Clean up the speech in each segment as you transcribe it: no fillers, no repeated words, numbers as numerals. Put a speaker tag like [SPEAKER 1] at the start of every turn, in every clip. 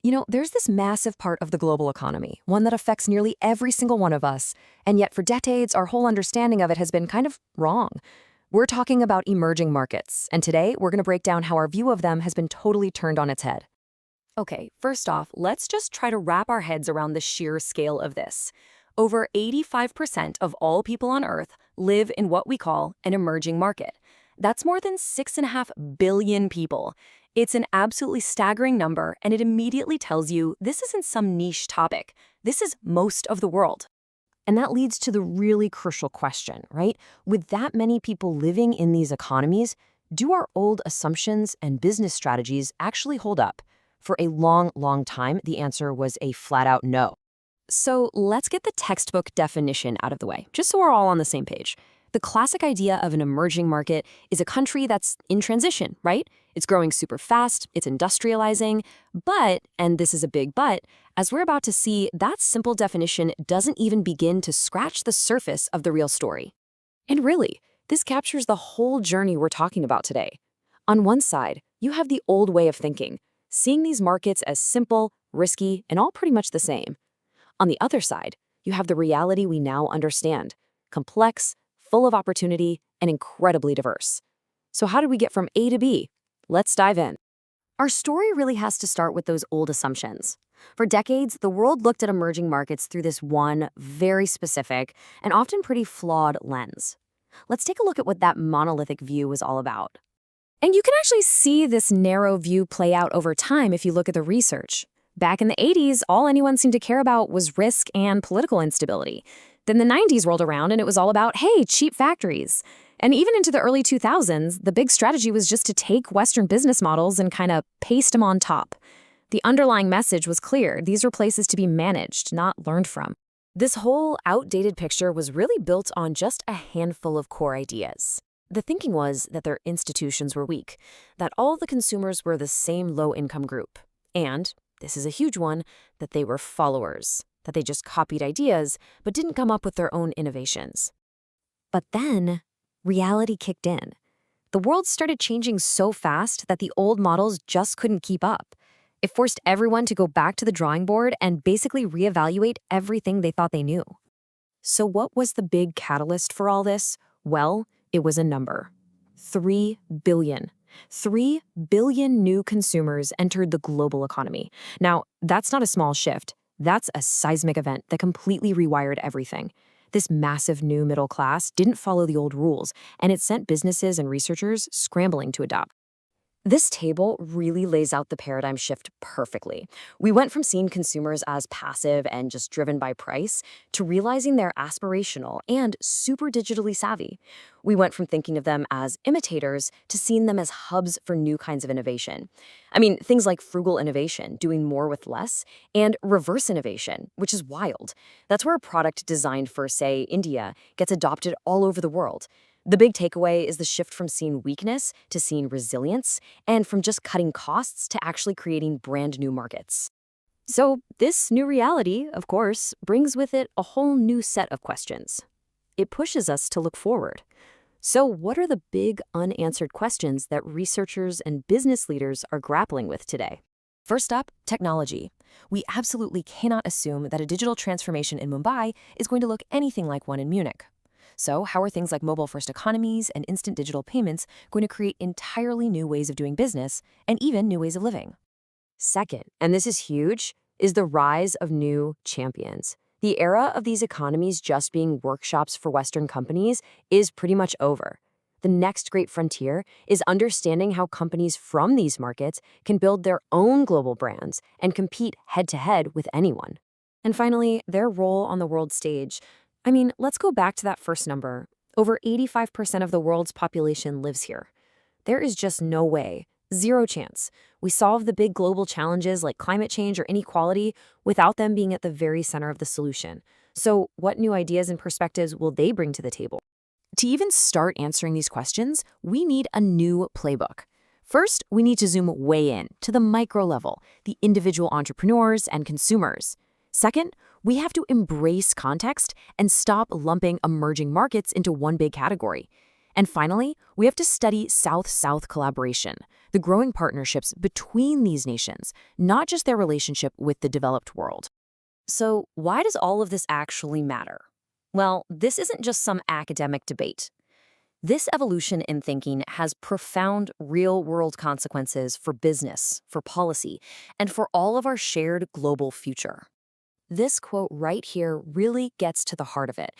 [SPEAKER 1] There's this massive part of the global economy, one that affects nearly every single one of us, and yet for decades, our whole understanding of it has been kind of wrong. We're talking about emerging markets, and today we're going to break down how our view of them has been totally turned on its head. Okay, first off, let's just try to wrap our heads around the sheer scale of this. Over 85% of all people on Earth live in what we call an emerging market. That's more than 6.5 billion people. It's an absolutely staggering number, and it immediately tells you this isn't some niche topic. This is most of the world. And that leads to the really crucial question, right? With that many people living in these economies, do our old assumptions and business strategies actually hold up? For a long, long time, the answer was a flat-out no. So let's get the textbook definition out of the way, just so we're all on the same page. The classic idea of an emerging market is a country that's in transition, right? It's growing super fast, it's industrializing, but, and this is a big but, as we're about to see, that simple definition doesn't even begin to scratch the surface of the real story. And really, this captures the whole journey we're talking about today. On one side, you have the old way of thinking, seeing these markets as simple, risky, and all pretty much the same. On the other side, you have the reality we now understand, complex, full of opportunity, and incredibly diverse. So how did we get from A to B? Let's dive in. Our story really has to start with those old assumptions. For decades, the world looked at emerging markets through this one, very specific, and often pretty flawed lens. Let's take a look at what that monolithic view was all about. And you can actually see this narrow view play out over time if you look at the research. Back in the 80s, all anyone seemed to care about was risk and political instability. Then the 90s rolled around and it was all about, hey, cheap factories. And even into the early 2000s, the big strategy was just to take Western business models and kind of paste them on top. The underlying message was clear. These were places to be managed, not learned from. This whole outdated picture was really built on just a handful of core ideas. The thinking was that their institutions were weak, that all the consumers were the same low-income group, and, this is a huge one, that they were followers, that they just copied ideas but didn't come up with their own innovations. But then, reality kicked in. The world started changing so fast that the old models just couldn't keep up. It forced everyone to go back to the drawing board and basically reevaluate everything they thought they knew. So what was the big catalyst for all this? Well, it was a number. 3 billion. 3 billion new consumers entered the global economy. Now, that's not a small shift. That's a seismic event that completely rewired everything. This massive new middle class didn't follow the old rules, and it sent businesses and researchers scrambling to adopt. This table really lays out the paradigm shift perfectly. We went from seeing consumers as passive and just driven by price to realizing they're aspirational and super digitally savvy. We went from thinking of them as imitators to seeing them as hubs for new kinds of innovation. I mean, things like frugal innovation, doing more with less, and reverse innovation, which is wild. That's where a product designed for, say, India gets adopted all over the world. The big takeaway is the shift from seeing weakness to seeing resilience, and from just cutting costs to actually creating brand new markets. So this new reality, of course, brings with it a whole new set of questions. It pushes us to look forward. So what are the big unanswered questions that researchers and business leaders are grappling with today? First up, technology. We absolutely cannot assume that a digital transformation in Mumbai is going to look anything like one in Munich. So how are things like mobile-first economies and instant digital payments going to create entirely new ways of doing business and even new ways of living? Second, and this is huge, is the rise of new champions. The era of these economies just being workshops for Western companies is pretty much over. The next great frontier is understanding how companies from these markets can build their own global brands and compete head-to-head with anyone. And finally, their role on the world stage. I mean, let's go back to that first number. Over 85% of the world's population lives here. There is just no way, zero chance, we solve the big global challenges like climate change or inequality without them being at the very center of the solution. So what new ideas and perspectives will they bring to the table? To even start answering these questions, we need a new playbook. First, we need to zoom way in, to the micro level, the individual entrepreneurs and consumers. Second, we have to embrace context and stop lumping emerging markets into one big category. And finally, we have to study South-South collaboration, the growing partnerships between these nations, not just their relationship with the developed world. So, why does all of this actually matter? Well, this isn't just some academic debate. This evolution in thinking has profound real-world consequences for business, for policy, and for all of our shared global future. This quote right here really gets to the heart of it.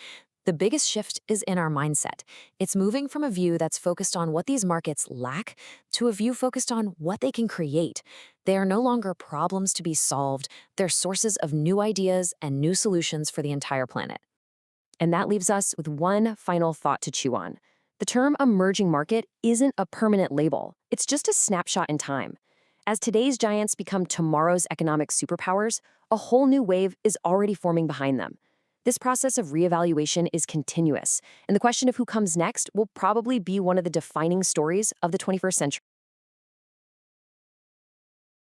[SPEAKER 1] The biggest shift is in our mindset. It's moving from a view that's focused on what these markets lack to a view focused on what they can create. They are no longer problems to be solved, they're sources of new ideas and new solutions for the entire planet. And that leaves us with one final thought to chew on. The term emerging market isn't a permanent label, it's just a snapshot in time. As today's giants become tomorrow's economic superpowers, a whole new wave is already forming behind them. This process of reevaluation is continuous, and the question of who comes next will probably be one of the defining stories of the 21st century.